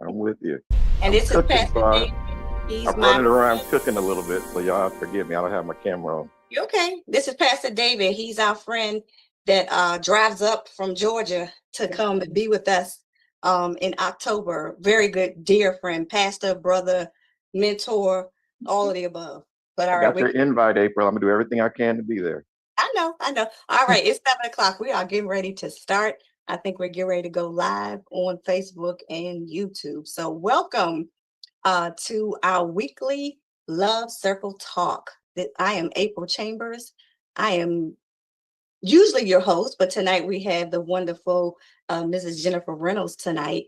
I'm with you. And I'm this is cooking, Pastor so David. He's I'm my running around cooking a little bit, so y'all forgive me. I don't have my camera on. okay. This is Pastor David. He's our friend that drives up from Georgia to come and be with us in October. Very good, dear friend, pastor, brother, mentor, all of the above. But I all right, got your invite, April. I'm gonna do everything I can to be there. I know. All right, it's 7 o'clock. We are getting ready to start. I think we're getting ready to go live on Facebook and YouTube. So welcome to our weekly Love Circle Talk. I am April Chambers. I am usually your host, but tonight we have the wonderful Mrs. Jennifer Reynolds tonight.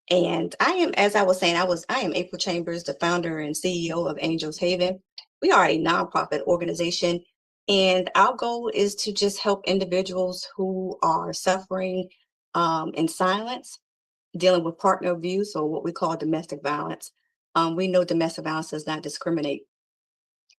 And I am, as I was saying, I am April Chambers, the founder and CEO of Angels Haven. We are a nonprofit organization, and our goal is to just help individuals who are suffering in silence, dealing with partner abuse or what we call domestic violence. We know domestic violence does not discriminate.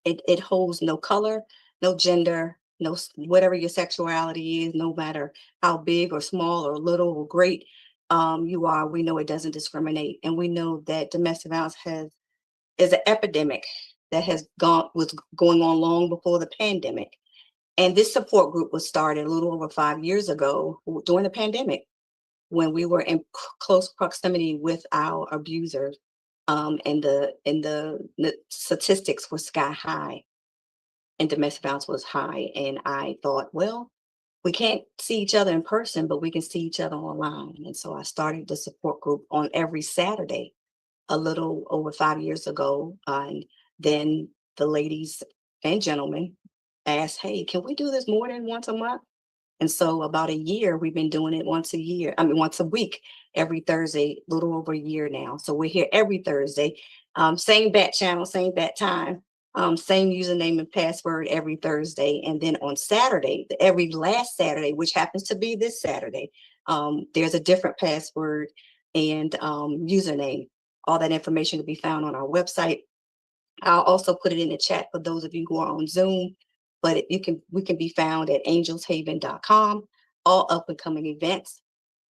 It holds no color, no gender, no whatever your sexuality is, no matter how big or small or little or great you are. We know it doesn't discriminate, and we know that domestic violence is an epidemic that was going on long before the pandemic. And this support group was started a little over 5 years ago during the pandemic, when we were in close proximity with our abusers, and the statistics were sky high, and domestic violence was high. And I thought, well, we can't see each other in person, but we can see each other online. And so I started the support group on every Saturday, a little over 5 years ago. And then the ladies and gentlemen asked, hey, can we do this more than once a month? And so about a year, we've been doing it once a week, every Thursday, a little over a year now. So we're here every Thursday, same bat channel, same bat time, same username and password every Thursday. And then on Saturday, every last Saturday, which happens to be this Saturday, there's a different password and username. All that information can be found on our website. I'll also put it in the chat for those of you who are on Zoom, but we can be found at angelshaven.com, all up and coming events.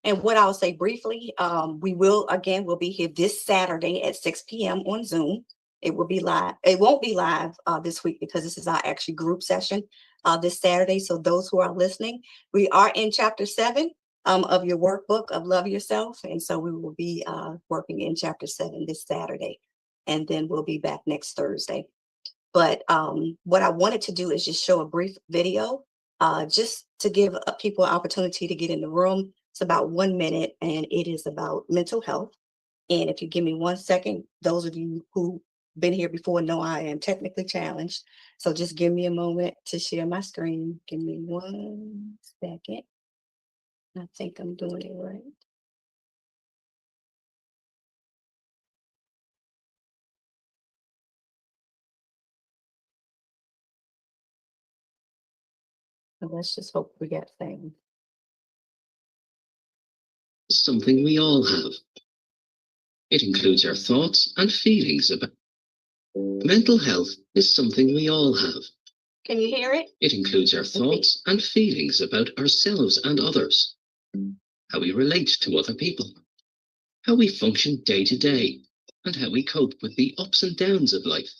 And what I'll say briefly, we'll be here this Saturday at 6 p.m. on Zoom. It will be live. It won't be live this week because this is our actually group session this Saturday. So those who are listening, we are in chapter 7 of your workbook of Love Yourself. And so we will be working in chapter 7 this Saturday. And then we'll be back next Thursday. But what I wanted to do is just show a brief video just to give people an opportunity to get in the room. It's about 1 minute, and it is about mental health. And if you give me 1 second, those of you who've been here before know I am technically challenged. So just give me a moment to share my screen. Give me 1 second. I think I'm doing it right. So let's just hope we get things. Something we all have. It includes our thoughts and feelings about. Mental health is something we all have. Can you hear it? It includes our thoughts and feelings about ourselves and others, how we relate to other people, how we function day to day, and how we cope with the ups and downs of life.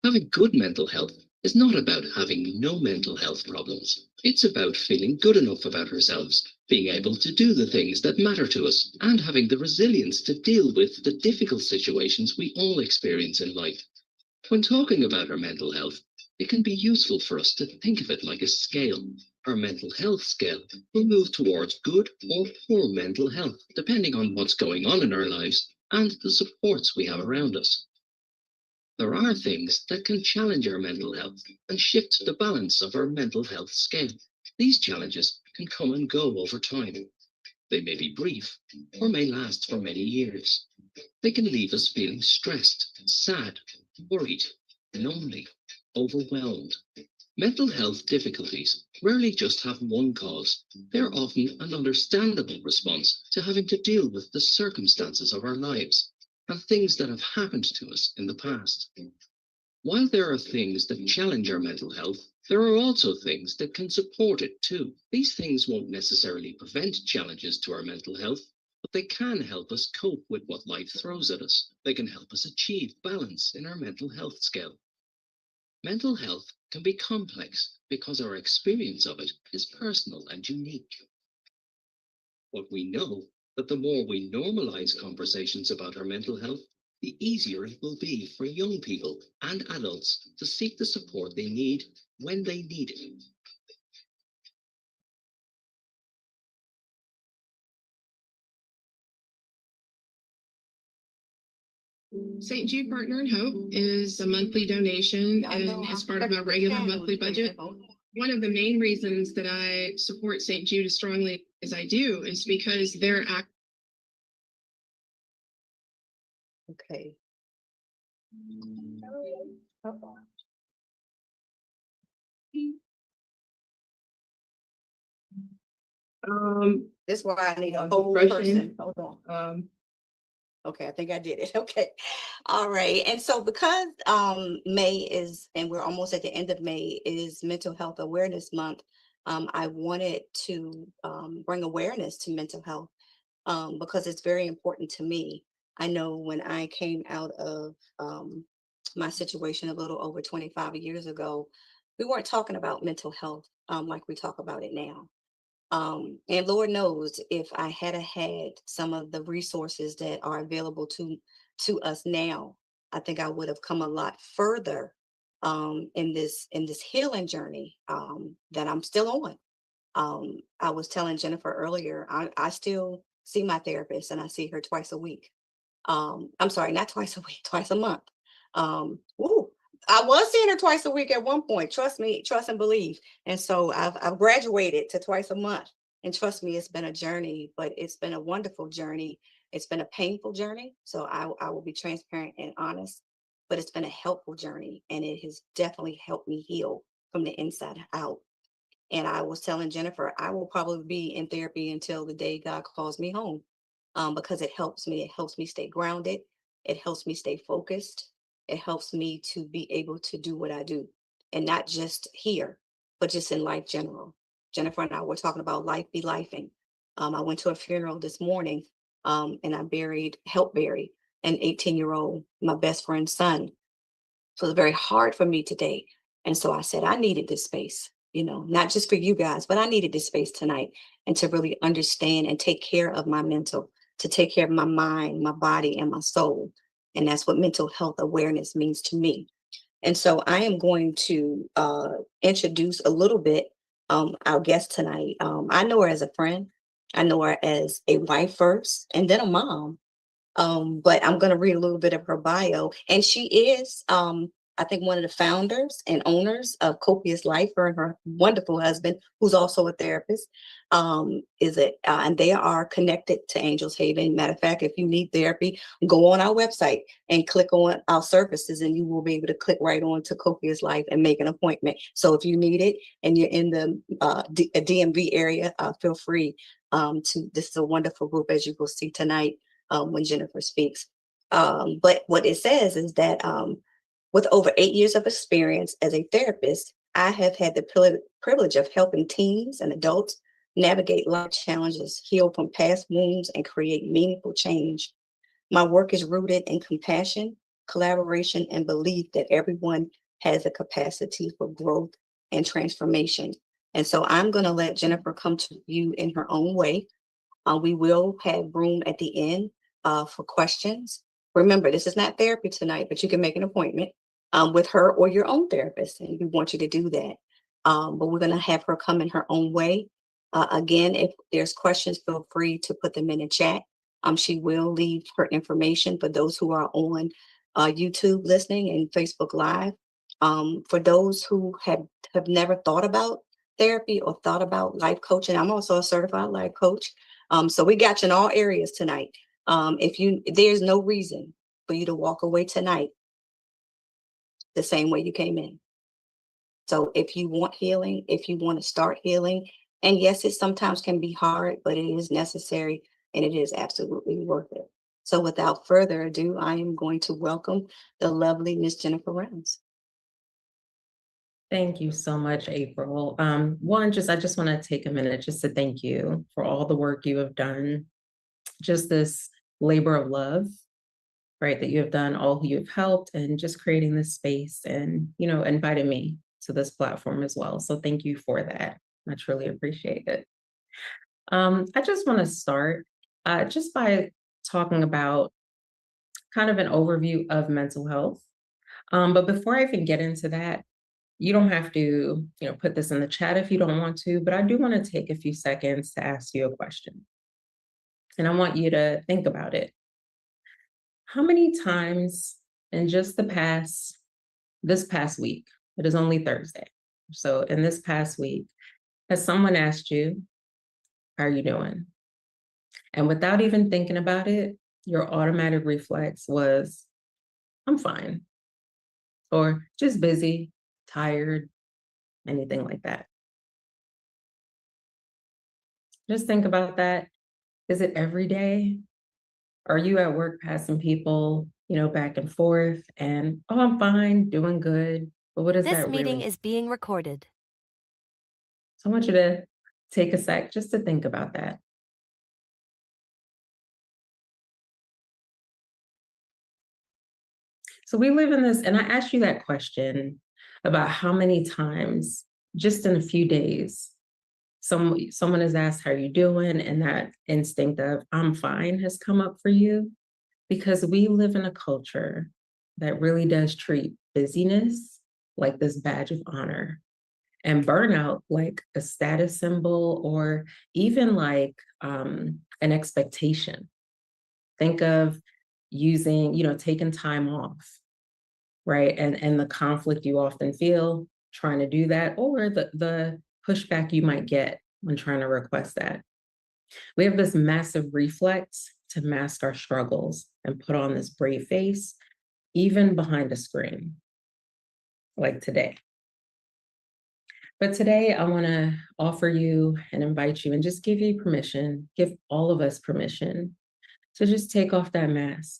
Having good mental health is not about having no mental health problems. It's about feeling good enough about ourselves, being able to do the things that matter to us, and having the resilience to deal with the difficult situations we all experience in life. When talking about our mental health, it can be useful for us to think of it like a scale. Our mental health scale will move towards good or poor mental health, depending on what's going on in our lives and the supports we have around us. There are things that can challenge our mental health and shift the balance of our mental health scale. These challenges can come and go over time. They may be brief or may last for many years. They can leave us feeling stressed, sad, worried, lonely, overwhelmed. Mental health difficulties rarely just have one cause. They're often an understandable response to having to deal with the circumstances of our lives and things that have happened to us in the past. While there are things that challenge our mental health, there are also things that can support it too. These things won't necessarily prevent challenges to our mental health, but they can help us cope with what life throws at us. They can help us achieve balance in our mental health scale. Mental health can be complex because our experience of it is personal and unique. But we know that the more we normalize conversations about our mental health, the easier it will be for young people and adults to seek the support they need when they need it. St. Jude Partner in Hope is a monthly donation and it's part of my regular monthly budget. One of the main reasons that I support St. Jude as strongly as I do is because they're Okay. This is why I need a whole person. Hold on. Okay, I think I did it. Okay. All right. And so because May is, and we're almost at the end of May, is Mental Health Awareness Month, I wanted to bring awareness to mental health because it's very important to me. I know when I came out of my situation a little over 25 years ago, we weren't talking about mental health like we talk about it now. And Lord knows if I had had some of the resources that are available to us now, I think I would have come a lot further in this healing journey that I'm still on. I was telling Jennifer earlier, I still see my therapist and I see her twice a week. I'm sorry, not twice a week, twice a month. Woo, I was seeing her twice a week at one point. Trust me, trust and believe. And so I've graduated to twice a month. And trust me, it's been a journey, but it's been a wonderful journey. It's been a painful journey. So I will be transparent and honest, but it's been a helpful journey. And it has definitely helped me heal from the inside out. And I was telling Jennifer, I will probably be in therapy until the day God calls me home because it helps me. It helps me stay grounded. It helps me stay focused. It helps me to be able to do what I do and not just here, but just in life general. Jennifer and I were talking about life be lifing. I went to a funeral this morning and I helped bury an 18-year-old, my best friend's son. So it's very hard for me today. And so I said, I needed this space, not just for you guys, but I needed this space tonight and to really understand and take care of my mental, to take care of my mind, my body, and my soul. And that's what mental health awareness means to me. And so I am going to introduce a little bit our guest tonight. I know her as a friend. I know her as a wife first, and then a mom. But I'm going to read a little bit of her bio. And she is, I think, one of the founders and owners of Copious Life. Her and her wonderful husband, who's also a therapist, and they are connected to Angels Haven. Matter of fact, if you need therapy, go on our website and click on our services, and you will be able to click right on to Copious Life and make an appointment. So if you need it and you're in the DMV area, feel free to. This is a wonderful group, as you will see tonight. When Jennifer speaks. But what it says is that with over 8 years of experience as a therapist, I have had the privilege of helping teens and adults navigate life challenges, heal from past wounds, and create meaningful change. My work is rooted in compassion, collaboration, and belief that everyone has a capacity for growth and transformation. And so I'm going to let Jennifer come to you in her own way. We will have room at the end for questions. Remember, this is not therapy tonight, but you can make an appointment with her or your own therapist, and we want you to do that. But we're going to have her come in her own way. Again, if there's questions, feel free to put them in the chat. She will leave her information for those who are on YouTube listening and Facebook Live. For those who have never thought about therapy or thought about life coaching, I'm also a certified life coach. So we got you in all areas tonight. There's no reason for you to walk away tonight the same way you came in. So if you want healing, if you want to start healing, and yes, it sometimes can be hard, but it is necessary and it is absolutely worth it. So without further ado, I am going to welcome the lovely Miss Jennifer Rounds. Thank you so much, April. I just want to take a minute just to thank you for all the work you have done just this labor of love, right, that you have done, all who you've helped, and just creating this space and, inviting me to this platform as well. So thank you for that. I truly appreciate it. I just want to start just by talking about kind of an overview of mental health. But before I even get into that, you don't have to, put this in the chat if you don't want to, but I do want to take a few seconds to ask you a question. And I want you to think about it. How many times in just this past week, it is only Thursday. So in this past week, has someone asked you, how are you doing? And without even thinking about it, your automatic reflex was, I'm fine. Or just busy, tired, anything like that. Just think about that. Is it every day? Are you at work passing people, back and forth and, oh, I'm fine, doing good. But what is that This meeting really? is being recorded. So I want you to take a sec just to think about that. So we live in this, and I asked you that question about how many times just in a few days, someone has asked, how are you doing? And that instinct of I'm fine has come up for you, because we live in a culture that really does treat busyness like this badge of honor and burnout like a status symbol, or even like an expectation. Think of taking time off, right? And the conflict you often feel trying to do that, or the pushback you might get when trying to request that. We have this massive reflex to mask our struggles and put on this brave face, even behind a screen, like today. But today I want to offer you and invite you and just give you permission, give all of us permission to just take off that mask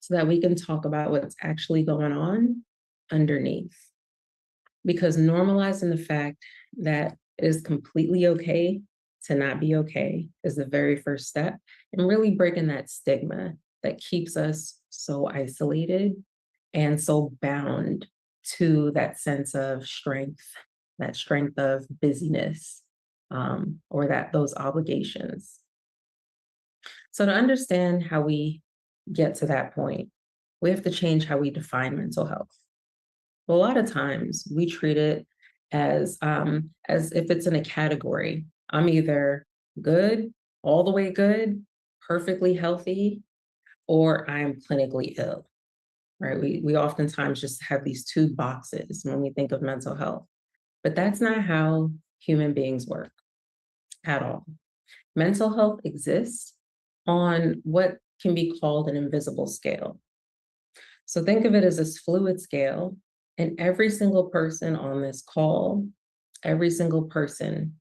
so that we can talk about what's actually going on underneath. Because normalizing the fact that it is completely okay to not be okay is the very first step, and really breaking that stigma that keeps us so isolated and so bound to that sense of strength, that strength of busyness, or those obligations. So to understand how we get to that point, we have to change how we define mental health. A lot of times we treat it as if it's in a category. I'm either good, all the way good, perfectly healthy, or I'm clinically ill, right? We oftentimes just have these two boxes when we think of mental health, but that's not how human beings work at all. Mental health exists on what can be called an invisible scale. So think of it as this fluid scale, and every single person on this call, every single person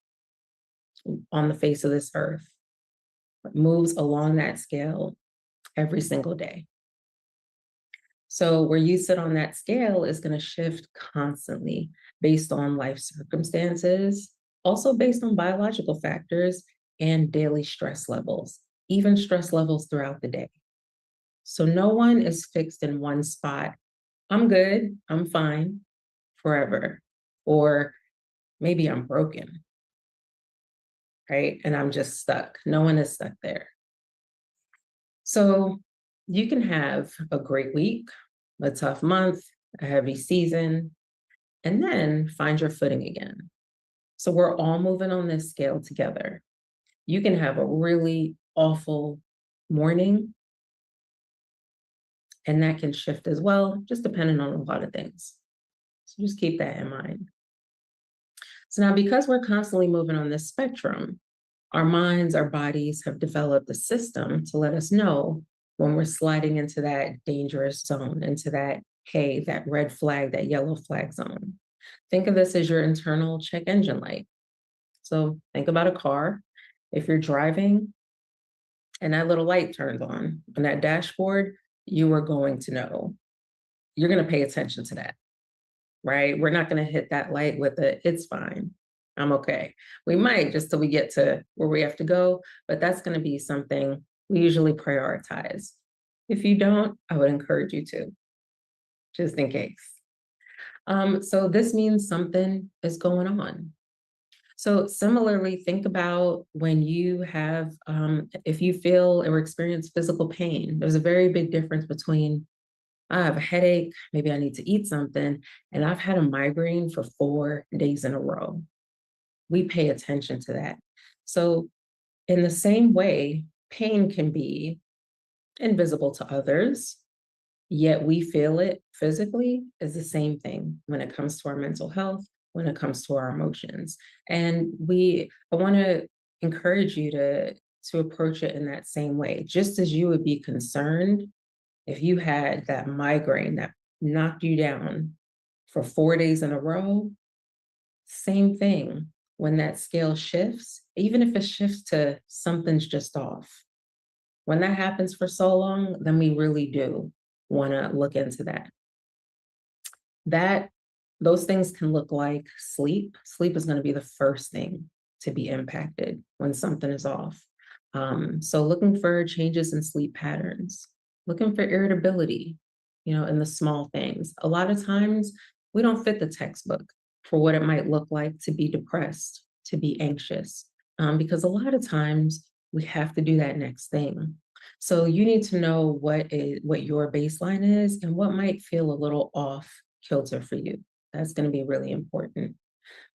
on the face of this earth moves along that scale every single day. So where you sit on that scale is going to shift constantly based on life circumstances, also based on biological factors and daily stress levels, even stress levels throughout the day. So no one is fixed in one spot. I'm good, I'm fine, forever. Or maybe I'm broken, right? And I'm just stuck. No one is stuck there. So you can have a great week, a tough month, a heavy season, and then find your footing again. So we're all moving on this scale together. You can have a really awful morning, and that can shift as well, just depending on a lot of things. So just keep that in mind. So now, because we're constantly moving on this spectrum, our minds, our bodies have developed a system to let us know when we're sliding into that dangerous zone, into that, hey, that red flag, that yellow flag zone. Think of this as your internal check engine light. So think about a car. If you're driving and that little light turns on that dashboard, you are going to know. You're going to pay attention to that, right? We're not going to hit that light with it's fine. I'm okay. We might just till we get to where we have to go, but that's going to be something we usually prioritize. If you don't, I would encourage you to, just in case. So this means something is going on. So similarly, think about when you have, if you feel or experience physical pain, there's a very big difference between I have a headache, maybe I need to eat something, and I've had a migraine for 4 days in a row. We pay attention to that. So in the same way, pain can be invisible to others, yet we feel it physically is the same thing when it comes to our mental health, when it comes to our emotions. And I want to encourage you to approach it in that same way. Just as you would be concerned if you had that migraine that knocked you down for 4 days in a row, same thing. When that scale shifts, even if it shifts to something's just off, when that happens for so long, then we really do want to look into that. Those things can look like sleep. Sleep is going to be the first thing to be impacted when something is off. So looking for changes in sleep patterns, looking for irritability, in the small things. A lot of times we don't fit the textbook for what it might look like to be depressed, to be anxious, because a lot of times we have to do that next thing. So you need to know what your baseline is and what might feel a little off kilter for you. That's going to be really important.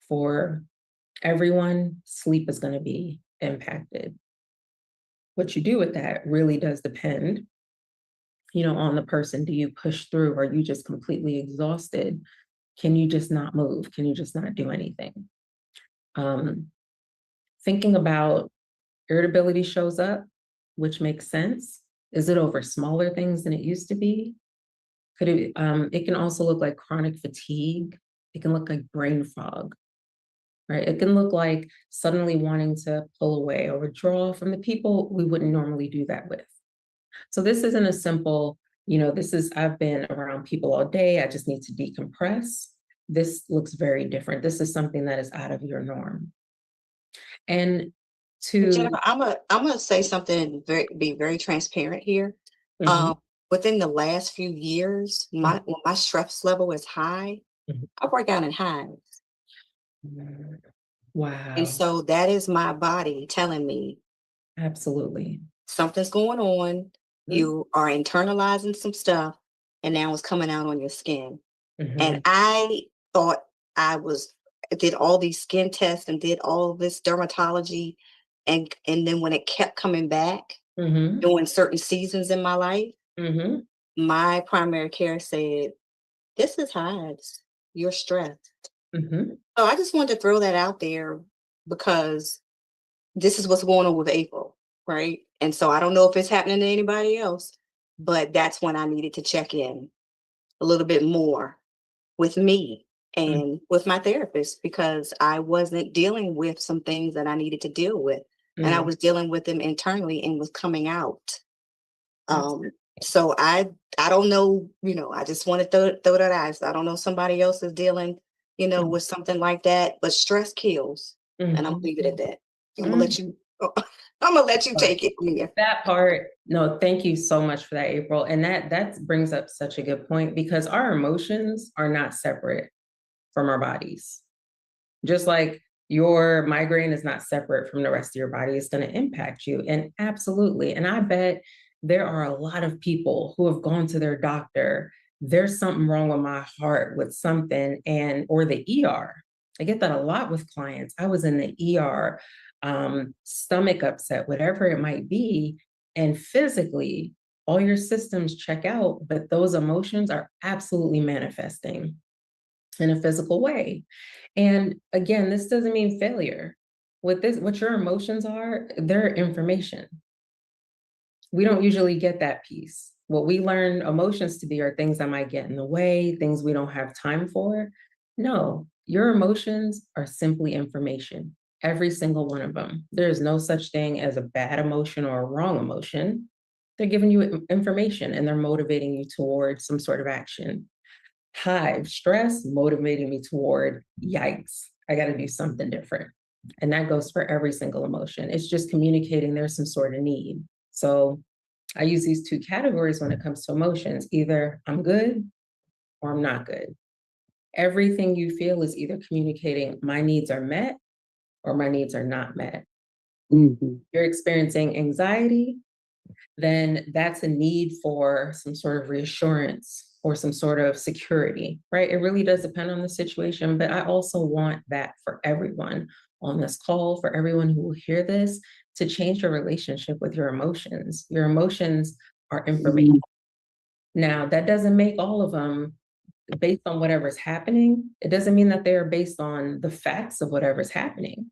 For everyone, sleep is going to be impacted. What you do with that really does depend, on the person. Do you push through? Are you just completely exhausted? Can you just not move? Can you just not do anything? Thinking about irritability shows up, which makes sense. Is it over smaller things than it used to be? It can also look like chronic fatigue. It can look like brain fog, right? It can look like suddenly wanting to pull away or withdraw from the people we wouldn't normally do that with. So this isn't a simple, I've been around people all day, I just need to decompress. This looks very different. This is something that is out of your norm. And Jennifer, I'm gonna say something be very transparent here. Within the last few years, when my stress level is high, I work out in hives. Wow. And so that is my body telling me Absolutely. something's going on. You are internalizing some stuff, and now it's coming out on your skin. And I thought I did all these skin tests and did all this dermatology. And then when it kept coming back during certain seasons in my life, my primary care said, this is hives. You're stressed. So I just wanted to throw that out there because this is what's going on with April, right? And so I don't know if it's happening to anybody else, but that's when I needed to check in a little bit more with me and with my therapist, because I wasn't dealing with some things that I needed to deal with. And I was dealing with them internally and was coming out. So I don't know, I just want to throw that out. I don't know if somebody else is dealing, with something like that, but stress kills. And I'm gonna leave it at that. I'm gonna let you take it, Leah. That part, no, thank you so much for that, April. And that brings up such a good point, because our emotions are not separate from our bodies. Just like your migraine is not separate from the rest of your body, it's going to impact you. And absolutely. And I bet there are a lot of people who have gone to their doctor. There's something wrong with my heart with something, or the ER. I get that a lot with clients. I was in the ER, stomach upset, whatever it might be. And physically, all your systems check out, but those emotions are absolutely manifesting in a physical way. And again, this doesn't mean failure. What your emotions are, they're information. We don't usually get that piece. What we learn emotions to be are things that might get in the way, things we don't have time for. No, your emotions are simply information, every single one of them. There is no such thing as a bad emotion or a wrong emotion. They're giving you information and they're motivating you towards some sort of action. Hive, stress, motivating me toward, yikes, I got to do something different. And that goes for every single emotion. It's just communicating there's some sort of need. So I use these two categories when it comes to emotions. Either I'm good or I'm not good. Everything you feel is either communicating my needs are met or my needs are not met. You're experiencing anxiety, then that's a need for some sort of reassurance or some sort of security, right? It really does depend on the situation, but I also want that for everyone on this call, for everyone who will hear this, to change your relationship with your emotions. Your emotions are information. Now, that doesn't make all of them based on whatever's happening. It doesn't mean that they're based on the facts of whatever's happening.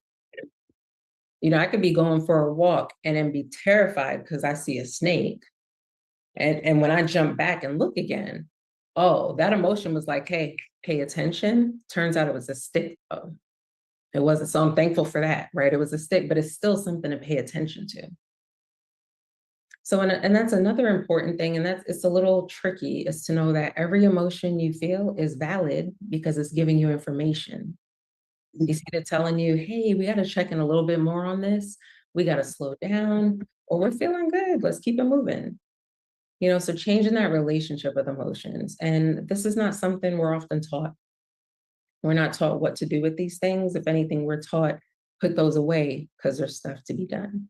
You know, I could be going for a walk and then be terrified because I see a snake. And when I jump back and look again, oh, that emotion was like, hey, pay attention. Turns out it was a stick. Oh, it wasn't. So I'm thankful for that, right? It was a stick, but it's still something to pay attention to. So, and that's another important thing, and it's a little tricky, is to know that every emotion you feel is valid because it's giving you information. You see it telling you, hey, we got to check in a little bit more on this. We got to slow down, or we're feeling good. Let's keep it moving. You know, so changing that relationship with emotions. And this is not something we're often taught. We're not taught what to do with these things. If anything, we're taught put those away because there's stuff to be done.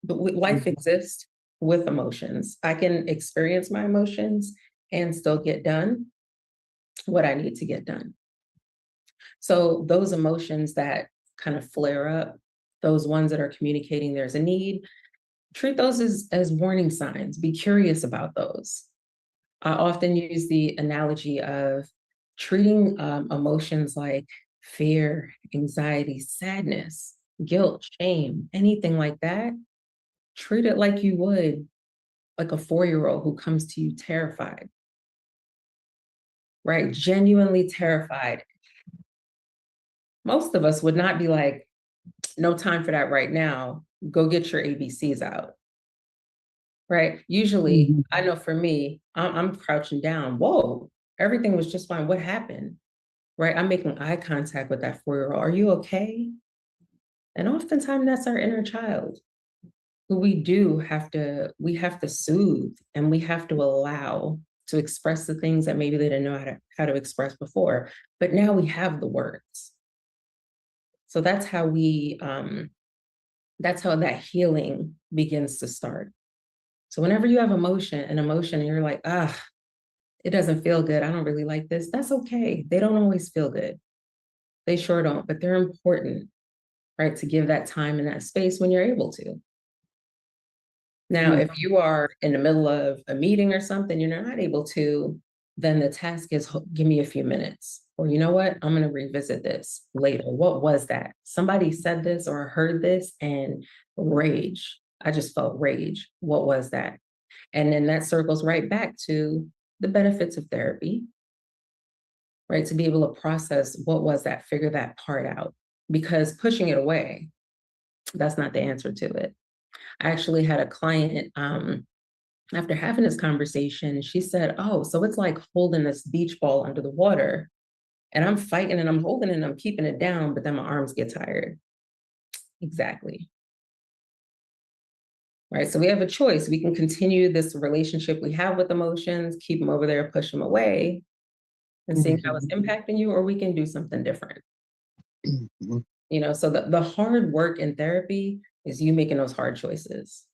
But life exists with emotions. I can experience my emotions and still get done what I need to get done. So those emotions that kind of flare up, those ones that are communicating there's a need, treat those as warning signs. Be curious about those. I often use the analogy of treating emotions like fear, anxiety, sadness, guilt, shame, anything like that. Treat it like you would like a 4-year-old who comes to you terrified, right? Genuinely terrified. Most of us would not be like, no time for that right now. Go get your ABCs out, right? Usually, I know for me, I'm crouching down. Whoa, everything was just fine. What happened, right? I'm making eye contact with that 4-year-old. Are you okay? And oftentimes that's our inner child who we have to soothe, and we have to allow to express the things that maybe they didn't know how to express before. But now we have the words. So that's how that healing begins to start. So whenever you have an emotion and you're like, it doesn't feel good. I don't really like this. That's okay. They don't always feel good. They sure don't, but they're important, right? To give that time and that space when you're able to. Now, if you are in the middle of a meeting or something, you're not able to, then the task is give me a few minutes. Or you know what? I'm going to revisit this later. What was that? Somebody said this or heard this and rage. I just felt rage. What was that? And then that circles right back to the benefits of therapy, right? To be able to process what was that, figure that part out. Because pushing it away, that's not the answer to it. I actually had a client, after having this conversation, she said, oh, so it's like holding this beach ball under the water. And I'm fighting and I'm holding it and I'm keeping it down, but then my arms get tired. Exactly. Right. So we have a choice. We can continue this relationship we have with emotions, keep them over there, push them away, and seeing how it's impacting you, or we can do something different. You know, so the hard work in therapy is you making those hard choices.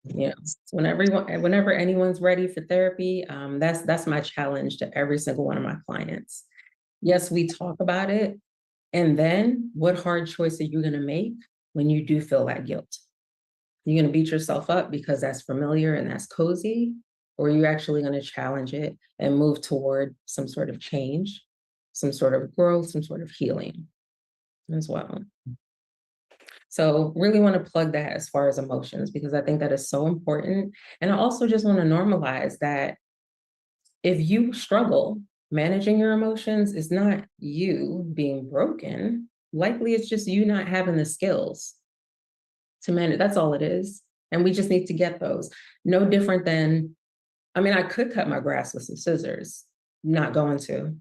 You know, whenever anyone's ready for therapy, that's my challenge to every single one of my clients. Yes, we talk about it. And then what hard choice are you going to make when you do feel that guilt? You're going to beat yourself up because that's familiar and that's cozy, or you're actually going to challenge it and move toward some sort of change, some sort of growth, some sort of healing as well. So really want to plug that as far as emotions, because I think that is so important. And I also just want to normalize that if you struggle managing your emotions, it's not you being broken. Likely it's just you not having the skills to manage. That's all it is. And we just need to get those. No different than, I mean, I could cut my grass with some scissors. Not going to.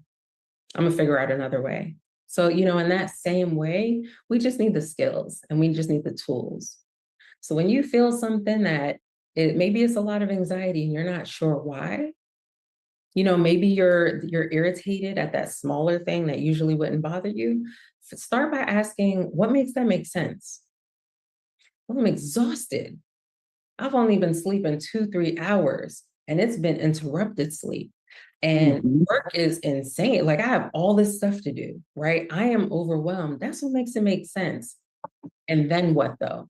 I'm gonna figure out another way. So, in that same way, we just need the skills and we just need the tools. So when you feel something that maybe it's a lot of anxiety and you're not sure why, maybe you're irritated at that smaller thing that usually wouldn't bother you. Start by asking, what makes that make sense? Well, I'm exhausted. I've only been sleeping 2-3 hours and it's been interrupted sleep. And work is insane. Like I have all this stuff to do, right? I am overwhelmed. That's what makes it make sense. And then what though?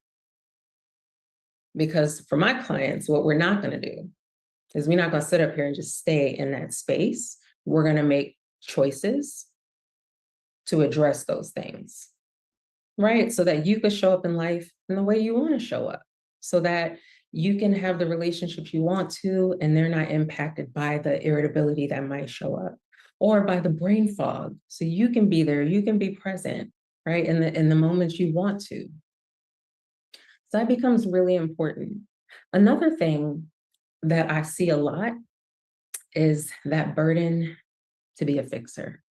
Because for my clients, what we're not going to do is we're not going to sit up here and just stay in that space. We're going to make choices to address those things, right? So that you could show up in life in the way you want to show up, so that you can have the relationships you want to, and they're not impacted by the irritability that might show up or by the brain fog. So you can be there, you can be present, right? In the moments you want to. So that becomes really important. Another thing that I see a lot is that burden to be a fixer.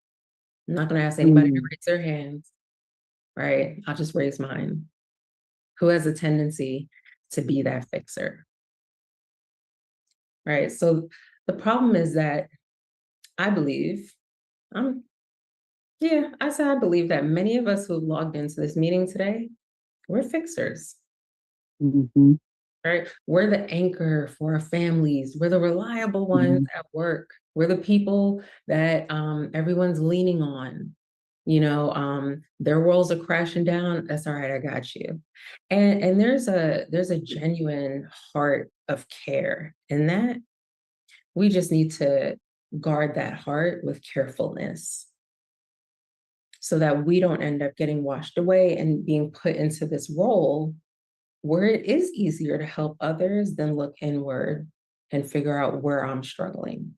I'm not going to ask anybody to raise their hands, right? I'll just raise mine. Who has a tendency to be that fixer, right? So the problem is that I believe, I believe that many of us who have logged into this meeting today, we're fixers. Right? We're the anchor for our families. We're the reliable ones at work. We're the people that everyone's leaning on. Their worlds are crashing down. That's all right, I got you. And there's a genuine heart of care in that. We just need to guard that heart with carefulness so that we don't end up getting washed away and being put into this role where it is easier to help others than look inward and figure out where I'm struggling.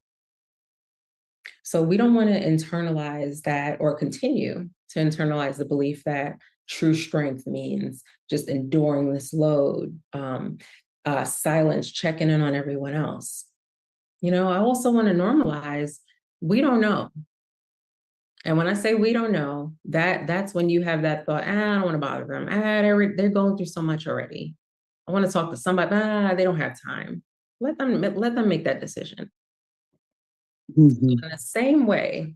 So we don't want to internalize that or continue to internalize the belief that true strength means just enduring this load, silence, checking in on everyone else. I also want to normalize, we don't know. And when I say we don't know, that's when you have that thought, I don't want to bother them. They're going through so much already. I want to talk to somebody, they don't have time. Let them make that decision. In the same way,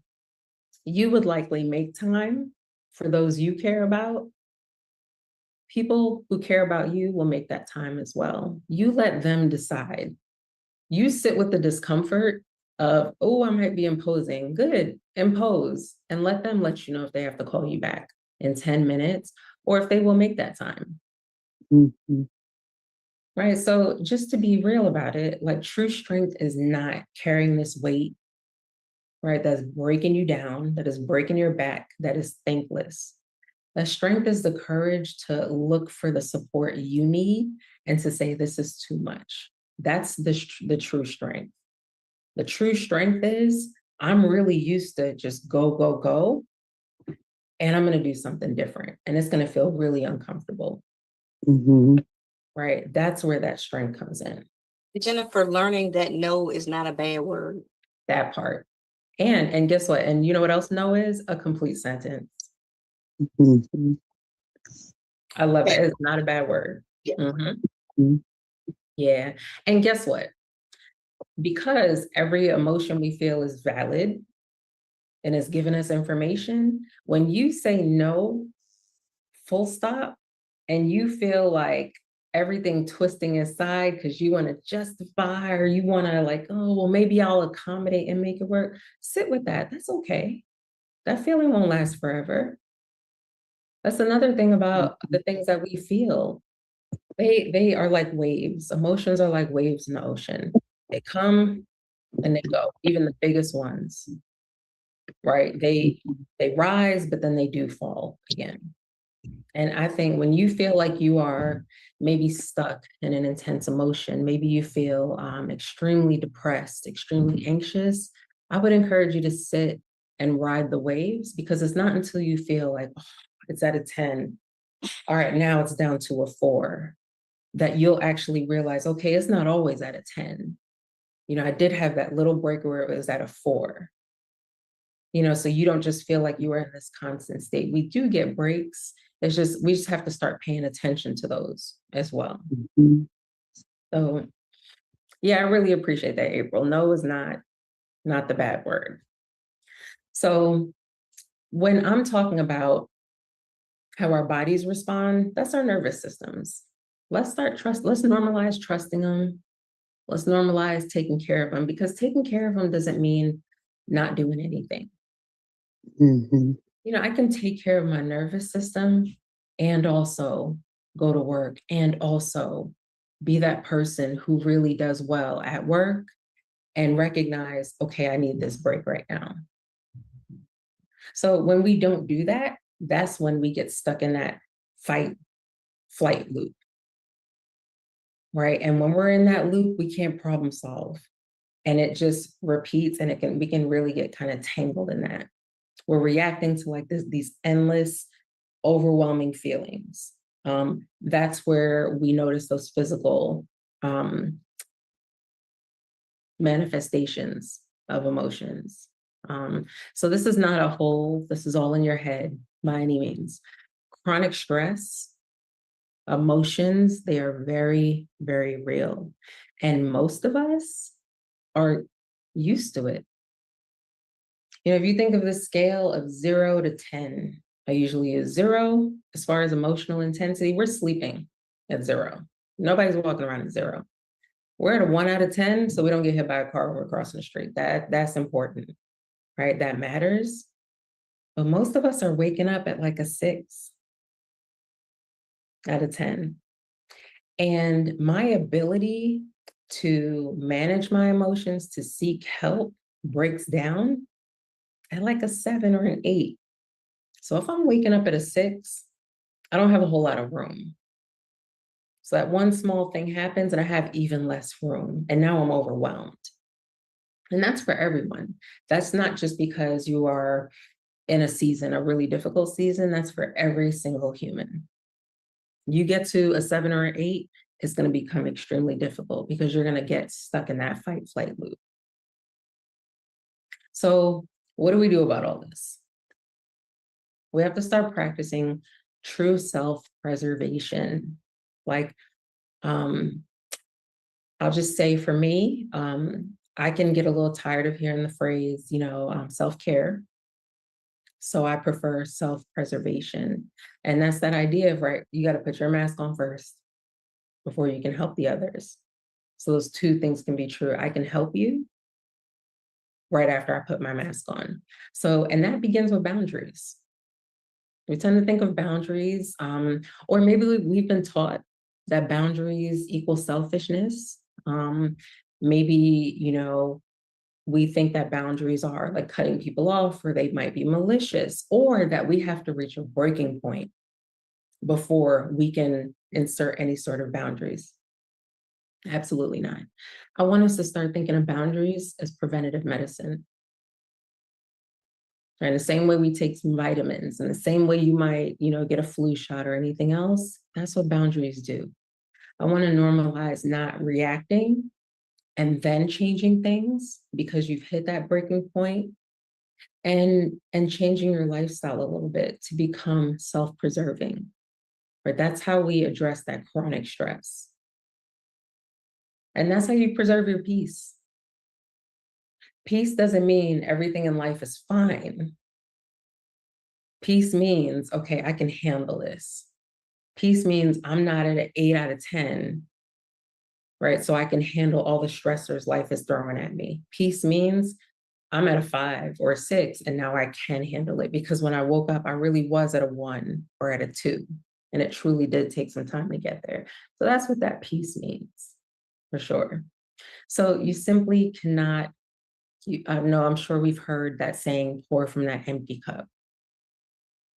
you would likely make time for those you care about. People who care about you will make that time as well. You let them decide. You sit with the discomfort of, I might be imposing. Good, impose, and let them let you know if they have to call you back in 10 minutes or if they will make that time. Right, so just to be real about it, like true strength is not carrying this weight, right, that's breaking you down, that is breaking your back, that is thankless. That strength is the courage to look for the support you need and to say, this is too much. That's the true strength. The true strength is, I'm really used to just go, go, go, and I'm going to do something different. And it's going to feel really uncomfortable. Right? That's where that strength comes in. Jennifer, learning that no is not a bad word. That part. And guess what? And you know what else no is? A complete sentence. I love it. It's not a bad word. Yeah. And guess what? Because every emotion we feel is valid and is giving us information, when you say no, full stop, and you feel like everything twisting inside because you want to justify or you want to like, well, maybe I'll accommodate and make it work. Sit with that. That's okay. That feeling won't last forever. That's another thing about the things that we feel. They are like waves. Emotions are like waves in the ocean. They come and they go, even the biggest ones, right? They rise, but then they do fall again. And I think when you feel like you are maybe stuck in an intense emotion, maybe you feel extremely depressed, extremely anxious, I would encourage you to sit and ride the waves, because it's not until you feel like, it's at a 10, all right, now it's down to a 4, that you'll actually realize, okay, it's not always at a 10. I did have that little break where it was at a 4. so you don't just feel like you are in this constant state. We do get breaks. It's just, we just have to start paying attention to those as well. So yeah, I really appreciate that, April. No is not the bad word. So when I'm talking about how our bodies respond, that's our nervous systems. Let's normalize trusting them. Let's normalize taking care of them, because taking care of them doesn't mean not doing anything. I can take care of my nervous system and also go to work and also be that person who really does well at work and recognize, okay, I need this break right now. So when we don't do that, that's when we get stuck in that fight flight loop. Right. And when we're in that loop, we can't problem solve. And it just repeats, and we can really get kind of tangled in that. We're reacting to like these endless, overwhelming feelings. That's where we notice those physical manifestations of emotions. So this is not a whole, this is all in your head by any means. Chronic stress, emotions, they are very, very real. And most of us are used to it. If you think of the scale of 0 to 10, I usually use 0 as far as emotional intensity. We're sleeping at 0. Nobody's walking around at 0. We're at a 1 out of 10, so we don't get hit by a car when we're crossing the street. That's important, right? That matters. But most of us are waking up at like a 6 out of 10. And my ability to manage my emotions, to seek help, breaks down at like a 7 or an 8. So if I'm waking up at a 6, I don't have a whole lot of room. So that one small thing happens and I have even less room. And now I'm overwhelmed. And that's for everyone. That's not just because you are in a season, a really difficult season. That's for every single human. You get to a 7 or an 8, it's going to become extremely difficult because you're going to get stuck in that fight flight loop. So what do we do about all this? We have to start practicing true self-preservation. Like, I'll just say for me, I can get a little tired of hearing the phrase, self-care. So I prefer self-preservation. And that's that idea of, right, you got to put your mask on first before you can help the others. So those two things can be true. I can help you right after I put my mask on. So, and that begins with boundaries. We tend to think of boundaries, or maybe we've been taught that boundaries equal selfishness. Maybe, we think that boundaries are like cutting people off, or they might be malicious, or that we have to reach a breaking point before we can insert any sort of boundaries. Absolutely not. I want us to start thinking of boundaries as preventative medicine. And the same way we take some vitamins, and the same way you might, get a flu shot or anything else, that's what boundaries do. I want to normalize not reacting and then changing things because you've hit that breaking point, and changing your lifestyle a little bit to become self-preserving. Right? That's how we address that chronic stress. And that's how you preserve your peace. Peace doesn't mean everything in life is fine. Peace means, okay, I can handle this. Peace means I'm not at an 8 out of 10, right? So I can handle all the stressors life is throwing at me. Peace means I'm at a 5 or a 6, and now I can handle it, because when I woke up, I really was at a 1 or at a 2, and it truly did take some time to get there. So that's what that peace means, for sure. So you simply cannot, I'm sure we've heard that saying, pour from that empty cup.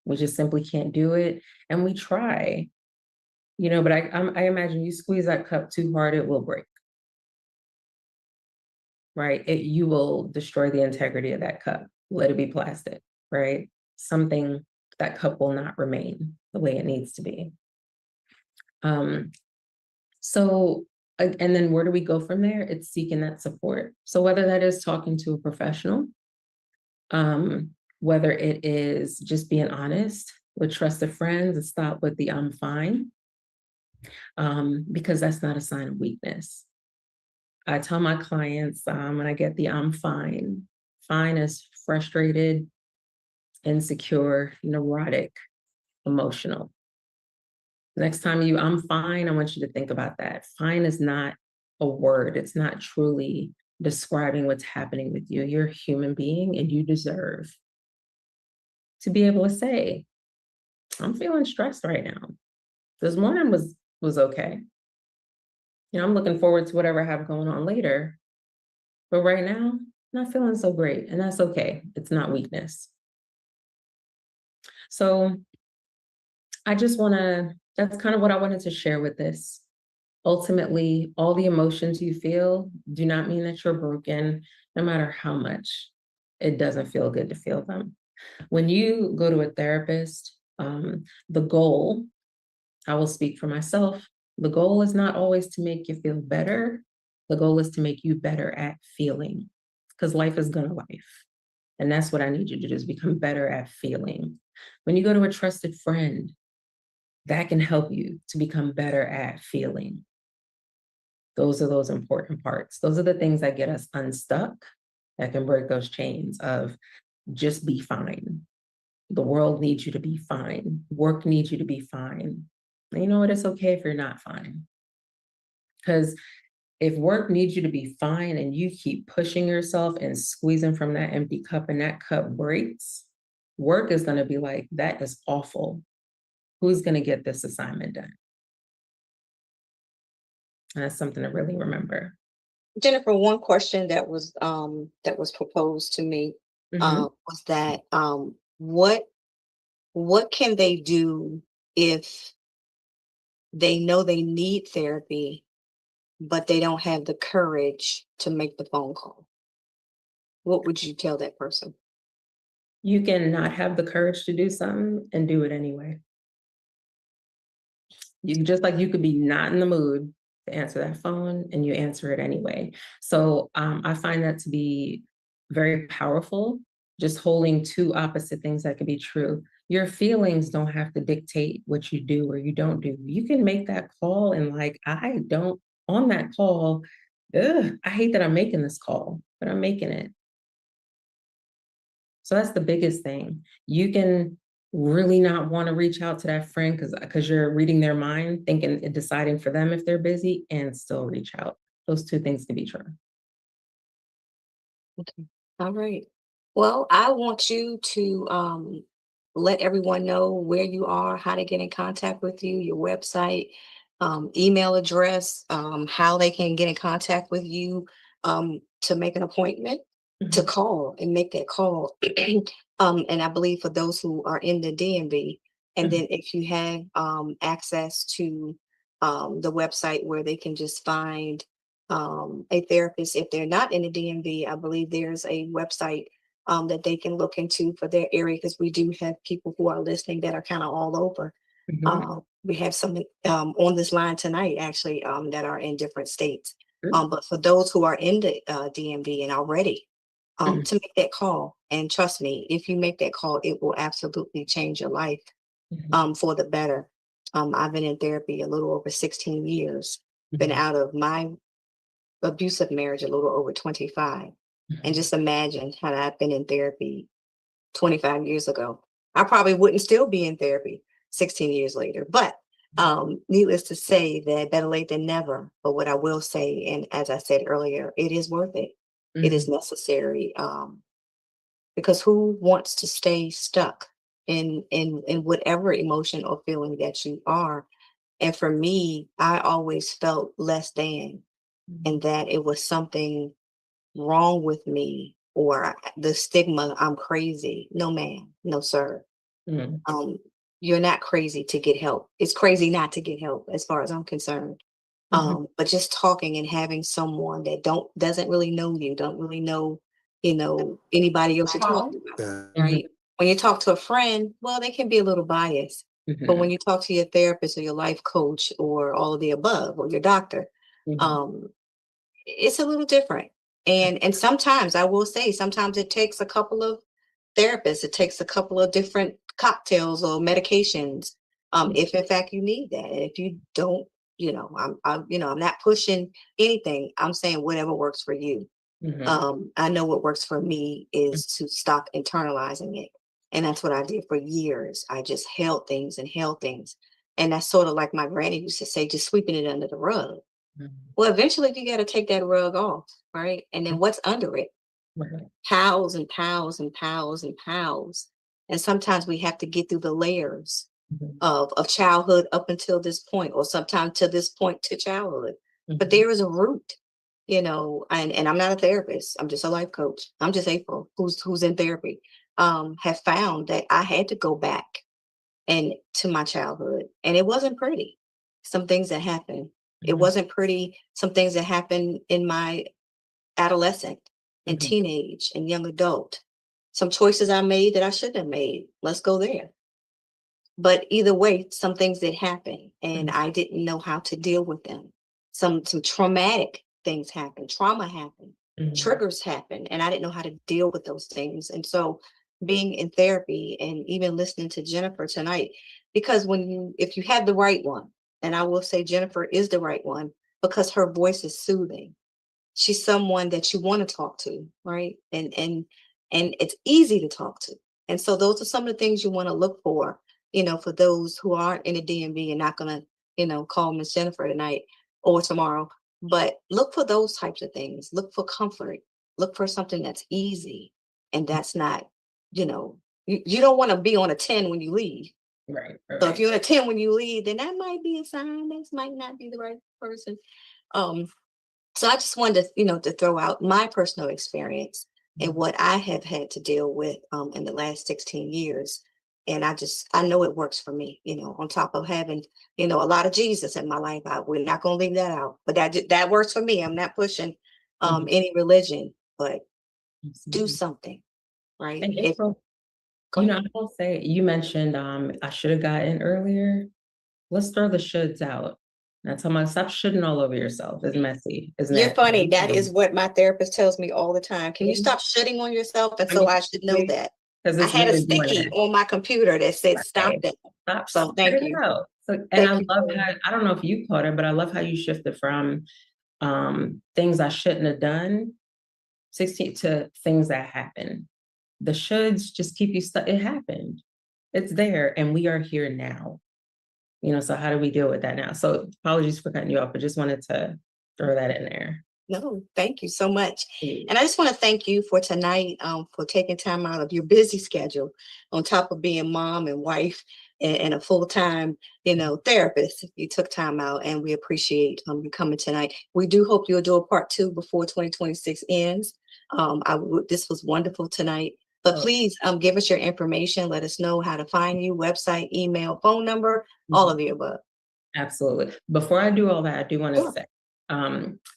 We just simply can't do it. And we try, but I imagine you squeeze that cup too hard, it will break. Right? You will destroy the integrity of that cup. Let it be plastic, right? Something, that cup will not remain the way it needs to be. So, and then where do we go from there? It's seeking that support. So whether that is talking to a professional, whether it is just being honest with trusted friends and stop with the I'm fine, because that's not a sign of weakness. I tell my clients when I get the I'm fine, fine is frustrated, insecure, neurotic, emotional. Next time I'm fine, I want you to think about that. Fine is not a word. It's not truly describing what's happening with you. You're a human being and you deserve to be able to say, I'm feeling stressed right now. This morning was okay. I'm looking forward to whatever I have going on later. But right now, not feeling so great. And that's okay. It's not weakness. So that's kind of what I wanted to share with this. Ultimately, all the emotions you feel do not mean that you're broken, no matter how much it doesn't feel good to feel them. When you go to a therapist, the goal, I will speak for myself, the goal is not always to make you feel better. The goal is to make you better at feeling, because life is gonna life. And that's what I need you to do, is become better at feeling. When you go to a trusted friend, that can help you to become better at feeling. Those are those important parts. Those are the things that get us unstuck, that can break those chains of just be fine. The world needs you to be fine. Work needs you to be fine. And you know what? It's okay if you're not fine. Because if work needs you to be fine and you keep pushing yourself and squeezing from that empty cup and that cup breaks, work is going to be like, that is awful. Who's going to get this assignment done? And that's something to really remember. Jennifer, one question that was proposed to me was that what can they do if they know they need therapy, but they don't have the courage to make the phone call? What would you tell that person? You can not have the courage to do something and do it anyway. You just like you could be not in the mood to answer that phone and you answer it anyway. So I find that to be very powerful, just holding two opposite things that could be true. Your feelings don't have to dictate what you do or you don't do. You can make that call and on that call, I hate that I'm making this call, but I'm making it. So that's the biggest thing. You can really not want to reach out to that friend because you're reading their mind, thinking and deciding for them if they're busy, and still reach out. Those two things can be true. Okay. All right. Well, I want you to let everyone know where you are, how to get in contact with you, your website, email address, how they can get in contact with you to make an appointment, to call and make that call. And I believe for those who are in the DMV, and then if you have access to the website where they can just find a therapist. If they're not in the DMV, I believe there's a website that they can look into for their area, because we do have people who are listening that are kind of all over. We have some on this line tonight, actually, that are in different states. But for those who are in the DMV and are ready to make that call, and trust me, if you make that call, it will absolutely change your life for the better. I've been in therapy a little over 16 years, been out of my abusive marriage a little over 25. And just imagine, had I been in therapy 25 years ago, I probably wouldn't still be in therapy 16 years later. But needless to say, that better late than never. But what I will say, and as I said earlier, it is worth it. It is necessary, because who wants to stay stuck in whatever emotion or feeling that you are? And for me, I always felt less than, and that it was something wrong with me, or the stigma, I'm crazy. No, ma'am, no, sir. You're not crazy to get help. It's crazy not to get help, as far as I'm concerned. But just talking and having someone that doesn't really know you, don't really know, anybody else to talk to, right? When you talk to a friend, well, they can be a little biased. But when you talk to your therapist or your life coach or all of the above, or your doctor, it's a little different. And sometimes, I will say, sometimes it takes a couple of therapist, it takes a couple of different cocktails or medications, if in fact you need that. And if you don't, I'm not pushing anything. I'm saying whatever works for you. I know what works for me is to stop internalizing it. And that's what I did for years. I just held things and held things. And that's sort of like my granny used to say, just sweeping it under the rug. Well, eventually you got to take that rug off, right? And then what's under it? Piles and piles and piles and piles. And sometimes we have to get through the layers of childhood up until this point, or sometimes to this point to childhood. But there is a root, and I'm not a therapist. I'm just a life coach. I'm just April, who's in therapy, have found that I had to go back and to my childhood. And it wasn't pretty. Some things that happened. It wasn't pretty. Some things that happened in my adolescent and teenage and young adult. Some choices I made that I shouldn't have made. Let's go there. But either way, some things did happen and I didn't know how to deal with them. Some traumatic things happened. Trauma happened. Triggers happened. And I didn't know how to deal with those things. And so being in therapy and even listening to Jennifer tonight, because if you have the right one, and I will say Jennifer is the right one because her voice is soothing. She's someone that you want to talk to, right? And it's easy to talk to. And so those are some of the things you want to look for, for those who aren't in the DMV and not going to, call Miss Jennifer tonight or tomorrow. But look for those types of things. Look for comfort. Look for something that's easy. And that's not, you don't want to be on a 10 when you leave. Right. So if you're on a 10 when you leave, then that might be a sign that might not be the right person. So I just wanted to, to throw out my personal experience and what I have had to deal with in the last 16 years. And I know it works for me, on top of having, a lot of Jesus in my life. We're not going to leave that out, but that works for me. I'm not pushing any religion, but do something, right? And April, I will say, you mentioned I should have gotten earlier. Let's throw the shoulds out. That's how much stop shoulding all over yourself. It's messy. You're funny. That is what my therapist tells me all the time. Can you stop shitting on yourself? And so I should know that. I had a sticky on my computer that said stop that. Stop. So thank you. So, and I love how, I don't know if you caught it, but I love how you shifted from things I shouldn't have done 16 to things that happened. The shoulds just keep you stuck. It happened. It's there. And we are here now. So how do we deal with that now? So apologies for cutting you off, but just wanted to throw that in there. No, thank you so much. And I just want to thank you for tonight, for taking time out of your busy schedule on top of being mom and wife and a full-time, therapist. You took time out and we appreciate you coming tonight. We do hope you'll do a part 2 before 2026 ends. This was wonderful tonight. But please give us your information. Let us know how to find you, website, email, phone number, all of the above. Absolutely. Before I do all that, I do want to say,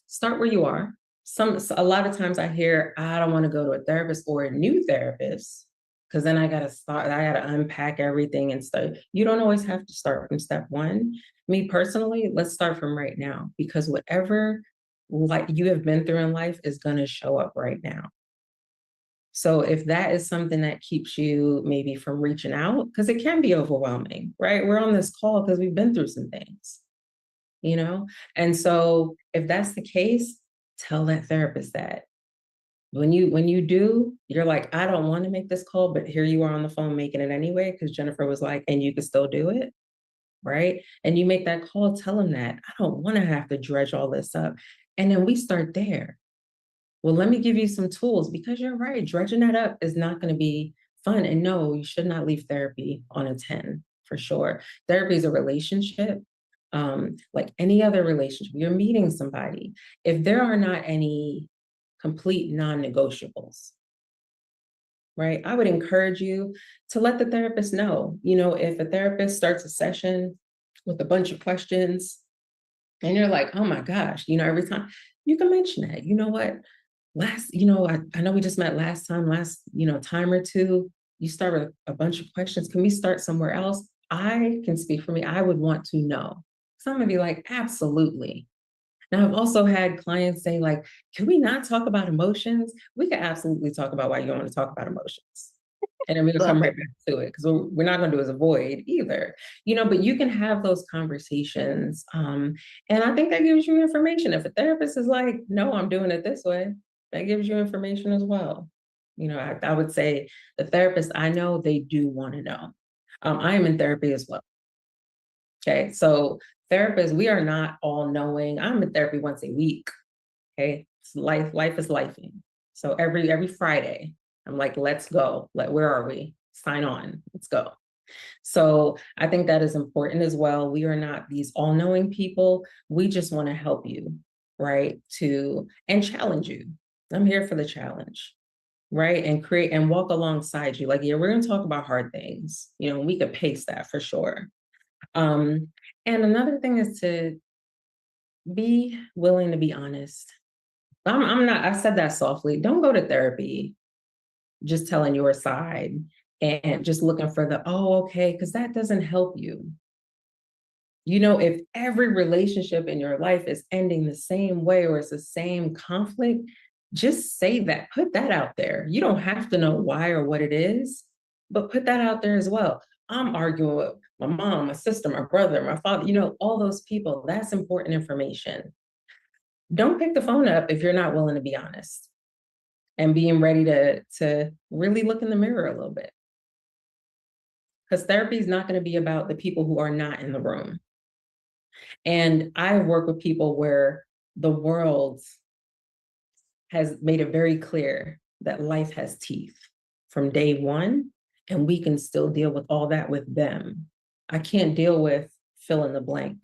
start where you are. A lot of times I hear, I don't want to go to a therapist or a new therapist because then I got to unpack everything and stuff. You don't always have to start from step 1. Me personally, let's start from right now, because whatever you have been through in life is going to show up right now. So if that is something that keeps you maybe from reaching out, because it can be overwhelming, right? We're on this call because we've been through some things, And so if that's the case, tell that therapist that. When you do, you're like, I don't want to make this call, but here you are on the phone making it anyway, because Jennifer was like, and you can still do it, right? And you make that call, tell them that. I don't want to have to dredge all this up. And then we start there. Well, let me give you some tools, because you're right. Dredging that up is not going to be fun. And no, you should not leave therapy on a 10 for sure. Therapy is a relationship, like any other relationship. You're meeting somebody. If there are not any complete non-negotiables, right? I would encourage you to let the therapist know, if a therapist starts a session with a bunch of questions and you're like, oh my gosh, every time you can mention that, you know what? I know we just met last time or two, you start with a bunch of questions. Can we start somewhere else? I can speak for me. I would want to know. Some would be like, absolutely. Now, I've also had clients say like, can we not talk about emotions? We can absolutely talk about why you don't want to talk about emotions. And then we'll Love come it. right back to it, because what we're not going to do is avoid either, but you can have those conversations. And I think that gives you information. If a therapist is like, no, I'm doing it this way, that gives you information as well. I would say the therapist I know, they do want to know. I am in therapy as well. Okay, so therapists, we are not all knowing. I'm in therapy once a week. Okay, it's life is lifing. So every Friday, I'm like, let's go. Where are we? Sign on. Let's go. So I think that is important as well. We are not these all-knowing people. We just want to help you, right? And challenge you. I'm here for the challenge, right? And create and walk alongside you. Like, yeah, we're going to talk about hard things. We could pace that for sure. And another thing is to be willing to be honest. I'm not, I said that softly. Don't go to therapy just telling your side and just looking for okay, because that doesn't help you. If every relationship in your life is ending the same way or it's the same conflict, just say that, put that out there. You don't have to know why or what it is, but put that out there as well. I'm arguing with my mom, my sister, my brother, my father, all those people. That's important information. Don't pick the phone up if you're not willing to be honest and being ready to really look in the mirror a little bit. Because therapy is not going to be about the people who are not in the room. And I work with people where the world has made it very clear that life has teeth from day one, and we can still deal with all that with them. I can't deal with fill in the blank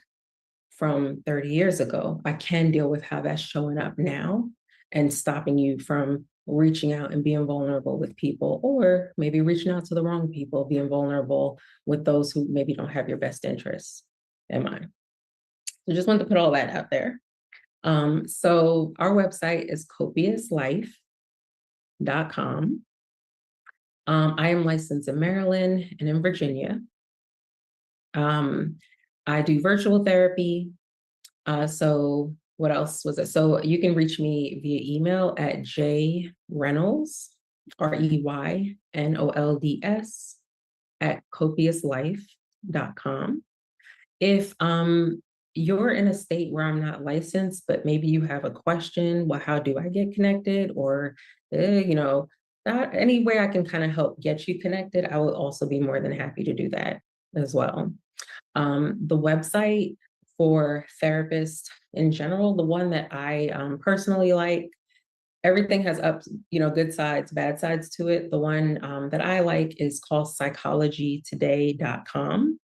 from 30 years ago. I can deal with how that's showing up now and stopping you from reaching out and being vulnerable with people, or maybe reaching out to the wrong people, being vulnerable with those who maybe don't have your best interests in mind. So just wanted to put all that out there. So our website is copiouslife.com. I am licensed in Maryland and in Virginia. I do virtual therapy. So what else was it? So you can reach me via email at jreynolds, REYNOLDS, at copiouslife.com. If you're in a state where I'm not licensed, but maybe you have a question, well, how do I get connected? Or, any way I can kind of help get you connected, I will also be more than happy to do that as well. The website for therapists in general, the one that I personally like, everything has good sides, bad sides to it. The one that I like is called psychologytoday.com.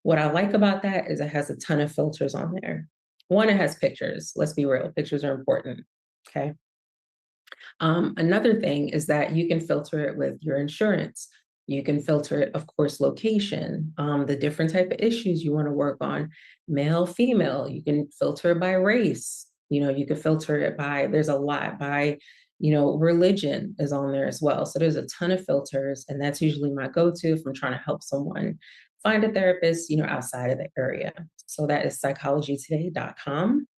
What I like about that is it has a ton of filters on there. One, it has pictures. Let's be real, pictures are important, okay? Another thing is that you can filter it with your insurance. You can filter it, of course, location, the different type of issues you want to work on, male, female. You can filter it by race. You can filter it by, there's a lot by, religion is on there as well. So there's a ton of filters, and that's usually my go-to if I'm trying to help someone find a therapist, outside of the area. So that is psychologytoday.com.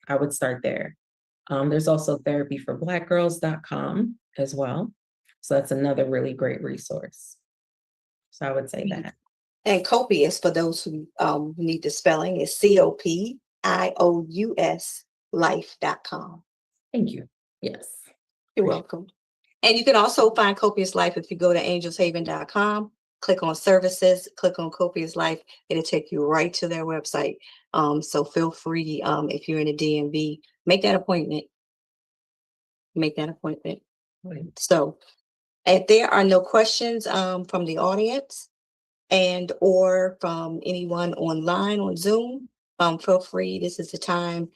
I would start there. There's also therapyforblackgirls.com as well. So that's another really great resource. So I would say that. And copious, for those who need the spelling, is COPIOUS life.com. Thank you. Yes. You're welcome. And you can also find Copious Life if you go to angelshaven.com, click on services, click on Copious Life. It'll take you right to their website. So feel free, if you're in a DMV, make that appointment. So if there are no questions from the audience and or from anyone online on Zoom, feel free. This is the time.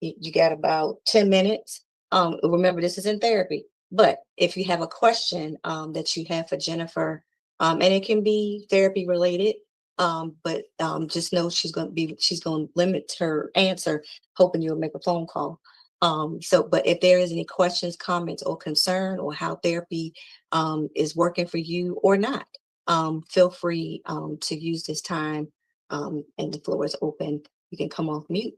You got about 10 minutes. Remember, this is in therapy. But if you have a question that you have for Jennifer, and it can be therapy related, but just know she's going to limit her answer, hoping you'll make a phone call. But if there is any questions, comments, or concern, or how therapy is working for you or not, feel free to use this time, and the floor is open. You can come off mute.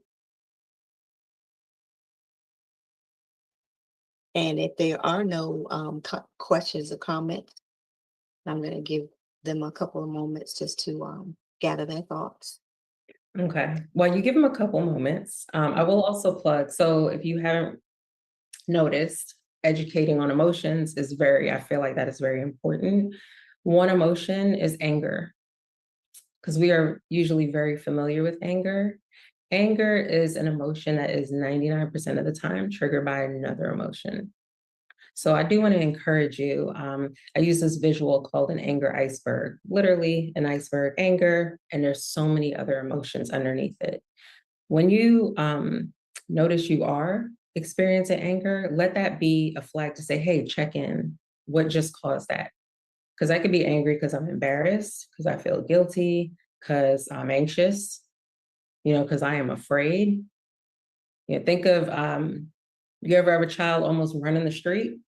And if there are no questions or comments, I'm going to give them a couple of moments just to gather their thoughts. Okay. Well, you give them a couple moments. I will also plug. So if you haven't noticed, educating on emotions is I feel like that is very important. One emotion is anger, because we are usually very familiar with anger. Anger is an emotion that is 99% of the time triggered by another emotion. So I do want to encourage you. I use this visual called an anger iceberg, literally an iceberg, anger, and there's so many other emotions underneath it. When you notice you are experiencing anger, let that be a flag to say, hey, check in. What just caused that? Because I could be angry because I'm embarrassed, because I feel guilty, because I'm anxious, because I am afraid. Think of, you ever have a child almost running the street?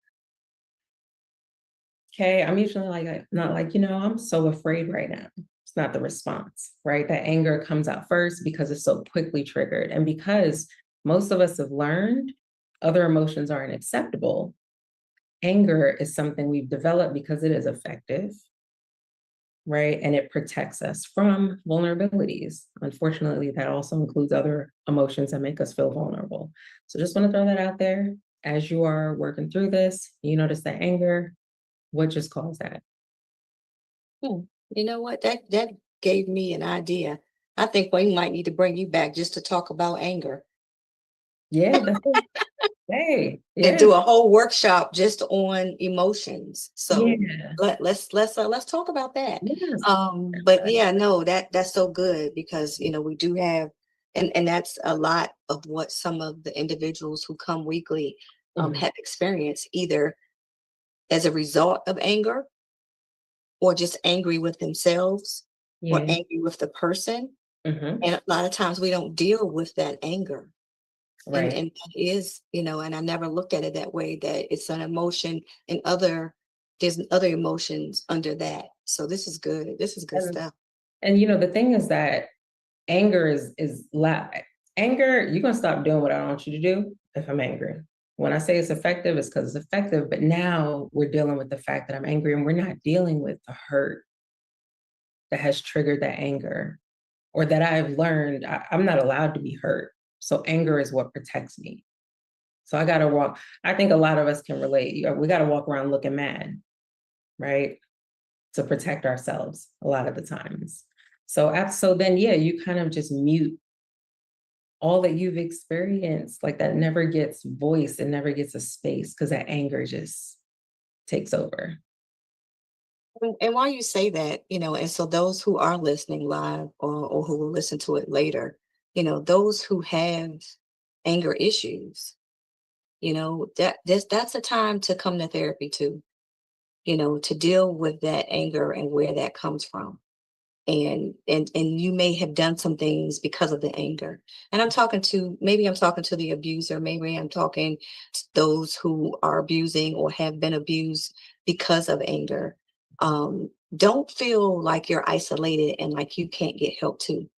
Okay, I'm usually not like, I'm so afraid right now. It's not the response, right? That anger comes out first because it's so quickly triggered. And because most of us have learned other emotions aren't acceptable, anger is something we've developed because it is effective, right? And it protects us from vulnerabilities. Unfortunately, that also includes other emotions that make us feel vulnerable. So just want to throw that out there. As you are working through this, you notice that anger, what just caused that? You know what? That gave me an idea. I think we might need to bring you back just to talk about anger Yeah, that's it. Hey, and yeah, do a whole workshop just on emotions. So yeah, let's talk about that. yes. But yeah, no, that's so good because we do have, and that's a lot of what some of the individuals who come weekly Mhm. have experienced, either as a result of anger or just angry with themselves or Yeah. angry with the person. Mhm. And a lot of times we don't deal with that anger. And Right. that is, and I never looked at it that way, that it's an emotion and there's other emotions under that. So this is good. This is good And stuff. the thing is that anger is loud. Anger, you're gonna stop doing what I want you to do if I'm angry. When I say it's effective, it's because it's effective. But now we're dealing with the fact that I'm angry, and we're not dealing with the hurt that has triggered that anger, or that I've learned I'm not allowed to be hurt. So anger is what protects me. So I gotta walk. I think a lot of us can relate. We gotta walk around looking mad, right? To protect ourselves a lot of the times. So then, yeah, you kind of just mute all that you've experienced. Like that never gets voiced and never gets a space because that anger just takes over. And while you say that, and so those who are listening live or who will listen to it later, those who have anger issues, that's a time to come to therapy too, to deal with that anger and where that comes from. And you may have done some things because of the anger. And maybe I'm talking to the abuser, maybe I'm talking to those who are abusing or have been abused because of anger. Don't feel like you're isolated and like you can't get help too.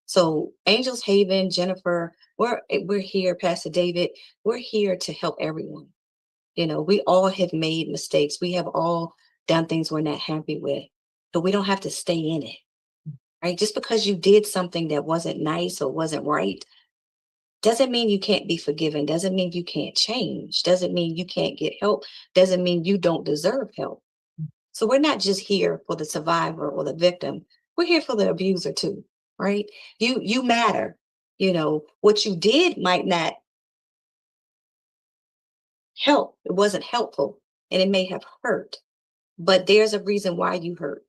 So Angels Haven, Jennifer, we're here, Pastor David, we're here to help everyone. We all have made mistakes. We have all done things we're not happy with, but we don't have to stay in it, right? Just because you did something that wasn't nice or wasn't right, doesn't mean you can't be forgiven, doesn't mean you can't change, doesn't mean you can't get help, doesn't mean you don't deserve help. So we're not just here for the survivor or the victim. We're here for the abuser too, right? You matter. What you did might not help. It wasn't helpful and it may have hurt, but there's a reason why you hurt.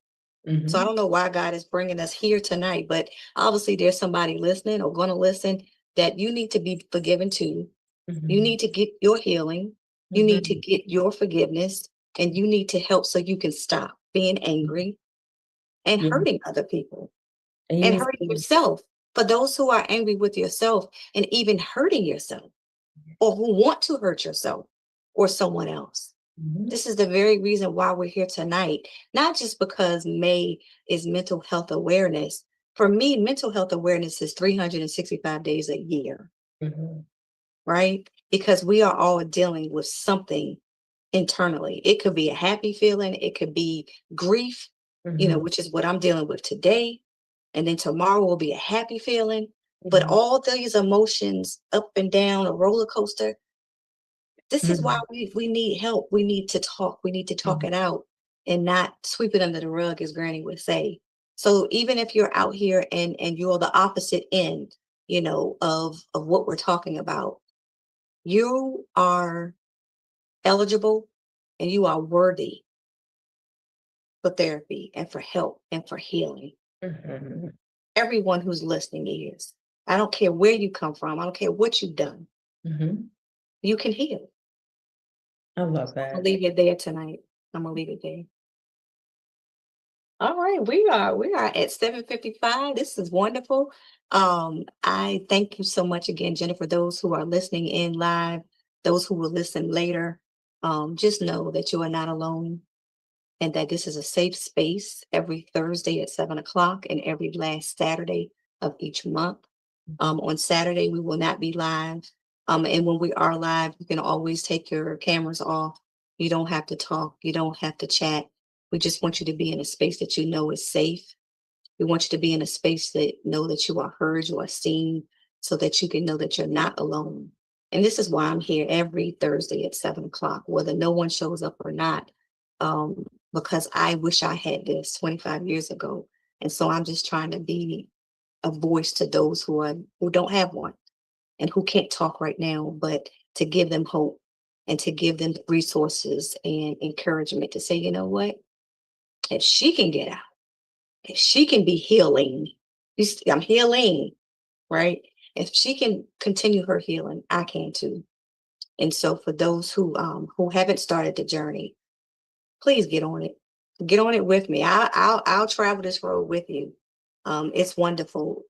So I Mhm. don't know why God is bringing us here tonight, but obviously there's somebody listening or going to listen that you need to be forgiven too. You Mhm. need to get your healing. You need to Mhm. get your forgiveness, and you need to help so you can stop being angry and Yeah. hurting other people And you and need hurting to, yourself. For those who are angry with yourself and even hurting yourself or who want to hurt yourself or someone else. Mhm. This is the very reason why we're here tonight, not just because May is mental health awareness. For me, mental health awareness is 365 days a year, Mhm. right? because we are all dealing with something internally. It could be a happy feeling, it could be grief, which is what I'm dealing with today. And then tomorrow will be a happy feeling. But all these emotions up and down a roller coaster, this is why we need help. We need to talk. We need to talk it out and not sweep it under the rug, as Granny would say. So even if you're out here and you're the opposite end, of what we're talking about, you are eligible and you are worthy for therapy and for help and for healing. Everyone who's listening is. I don't care where you come from. I don't care what you've done. You can heal. I love I'm that. gonna leave it there tonight. I'm gonna leave it there. All right, we are at 7:55. This is wonderful. I thank you so much again, Jennifer. Those who are listening in live, those who will listen later, just know that you are not alone, and that this is a safe space every Thursday at 7 o'clock and every last Saturday of each month. On Saturday, we will not be live. And when we are live, you can always take your cameras off. You don't have to talk. You don't have to chat. We just want you to be in a space that you know is safe. We want you to be in a space that know that you are heard, you are seen, so that you can know that you're not alone. And this is why I'm here every Thursday at 7 o'clock, whether no one shows up or not, because I wish I had this 25 years ago. And so I'm just trying to be a voice to those who don't have one and who can't talk right now, but to give them hope and to give them resources and encouragement to say, you know what? If she can get out, if she can be healing, I'm healing, right? If she can continue her healing, I can too. And so for those who haven't started the journey, please get on it. Get on it with me. I'll travel this road with you. It's wonderful.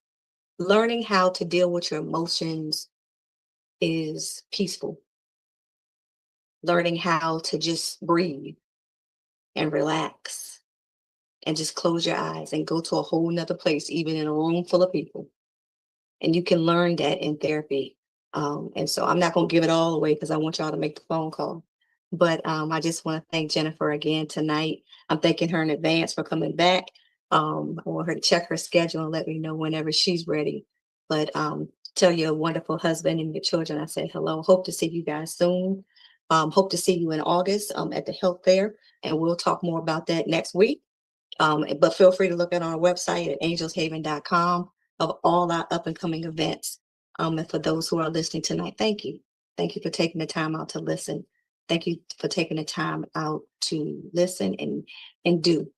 Learning how to deal with your emotions is peaceful. Learning how to just breathe and relax and just close your eyes and go to a whole nother place, even in a room full of people. And you can learn that in therapy. And so I'm not going to give it all away because I want y'all to make the phone call. But I just want to thank Jennifer again tonight. I'm thanking her in advance for coming back. I want her to check her schedule and let me know whenever she's ready. But tell your wonderful husband and your children I said hello. Hope to see you guys soon. Hope to see you in August at the health fair. And we'll talk more about that next week. But feel free to look at our website at angelshaven.com of all our up and coming events. And for those who are listening tonight, thank you. Thank you for taking the time out to listen. Thank you for taking the time out to listen and do,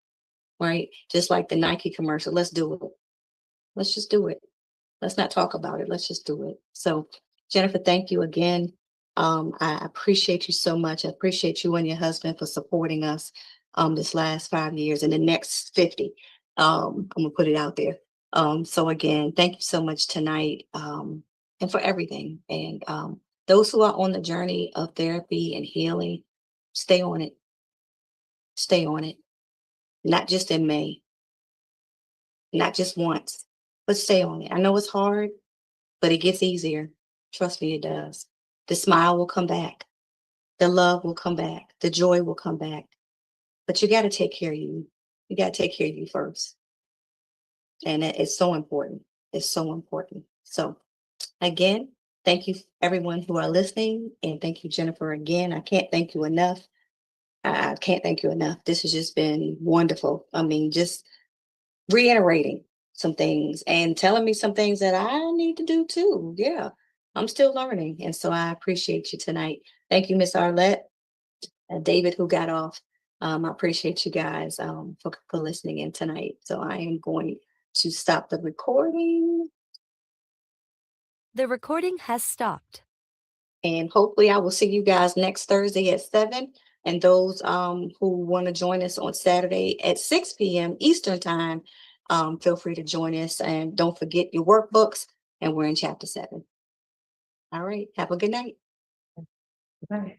right? Just like the Nike commercial, let's do it. Let's just do it. Let's not talk about it. Let's just do it. So Jennifer, thank you again. I appreciate you so much. I appreciate you and your husband for supporting us this last 5 years and the next 50. I'm gonna put it out there. So again, thank you so much tonight and for everything. And those who are on the journey of therapy and healing, stay on it. Stay on it. Not just in May, not just once, but stay on it. I know it's hard, but it gets easier. Trust me, it does. The smile will come back. The love will come back. The joy will come back. But you got to take care of you. You got to take care of you first. And it's so important. It's so important. So again, thank you everyone who are listening. And thank you, Jennifer, again. I can't thank you enough. I can't thank you enough. This has just been wonderful. I mean, just reiterating some things and telling me some things that I need to do too. Yeah, I'm still learning. And so I appreciate you tonight. Thank you, Miss Arlette, David, who got off. I appreciate you guys for listening in tonight. So I am going to stop the recording. The recording has stopped. And hopefully I will see you guys next Thursday at 7. And those who want to join us on Saturday at 6 p.m. Eastern time, feel free to join us. And don't forget your workbooks. And we're in chapter 7. All right. Have a good night. Bye.